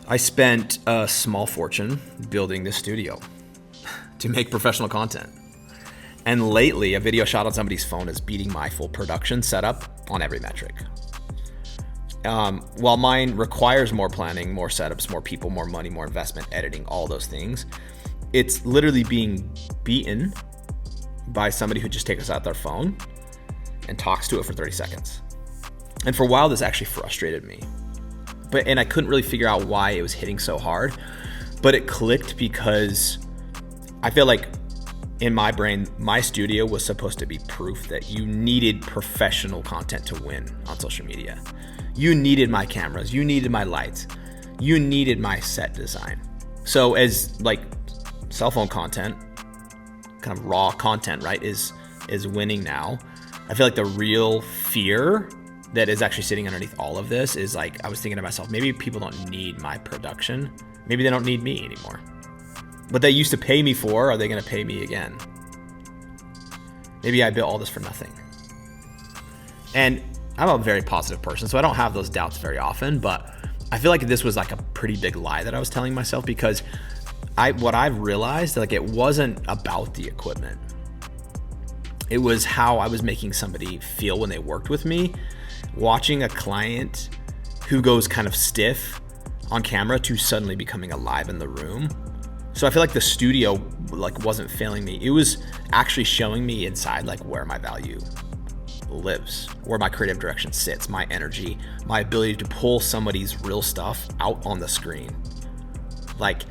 I spent a small fortune building this studio to make professional content. And lately, a video shot on somebody's phone is beating my full production setup on every metric. While mine requires more planning, more setups, more people, more money, more investment, editing, all those things, it's literally being beaten by somebody who just takes out their phone and talks to it for 30 seconds. And for a while, this actually frustrated me. And I couldn't really figure out why it was hitting so hard, but it clicked because I feel like in my brain, my studio was supposed to be proof that you needed professional content to win on social media. You needed my cameras, you needed my lights, you needed my set design. So as like cell phone content, kind of raw content, right, is winning now, I feel like the real fear that is actually sitting underneath all of this is like, I was thinking to myself, maybe people don't need my production. Maybe they don't need me anymore. What they used to pay me for, are they going to pay me again? Maybe I built all this for nothing. And I'm a very positive person, so I don't have those doubts very often, but I feel like this was like a pretty big lie that I was telling myself, because what I've realized, like, it wasn't about the equipment. It was how I was making somebody feel when they worked with me. Watching a client who goes kind of stiff on camera to suddenly becoming alive in the room. So I feel like the studio like wasn't failing me. It was actually showing me inside like where my value lives, where my creative direction sits, my energy, my ability to pull somebody's real stuff out on the screen. Like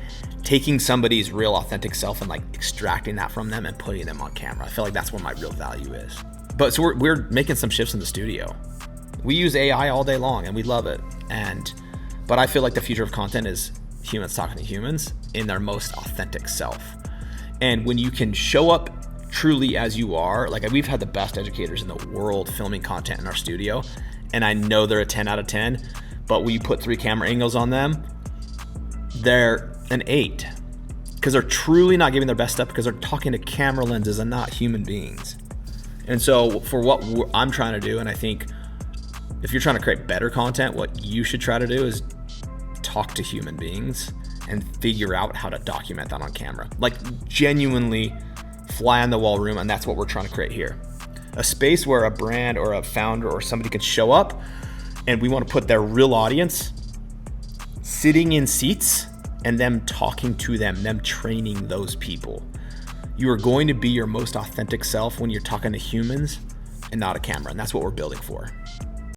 taking somebody's real authentic self and like extracting that from them and putting them on camera. I feel like that's where my real value is. But so we're making some shifts in the studio. We use AI all day long and we love it. But I feel like the future of content is humans talking to humans in their most authentic self. And when you can show up truly as you are, like we've had the best educators in the world filming content in our studio, and I know they're a 10 out of 10, but when you put 3 camera angles on them, they're an 8, because they're truly not giving their best stuff, because they're talking to camera lenses and not human beings. And so for what I'm trying to do, and I think if you're trying to create better content, what you should try to do is talk to human beings and figure out how to document that on camera. Like genuinely fly on the wall room, and that's what we're trying to create here. A space where a brand or a founder or somebody can show up, and we want to put their real audience sitting in seats and them talking to them training those people. You are going to be your most authentic self when you're talking to humans and not a camera, and that's what we're building for.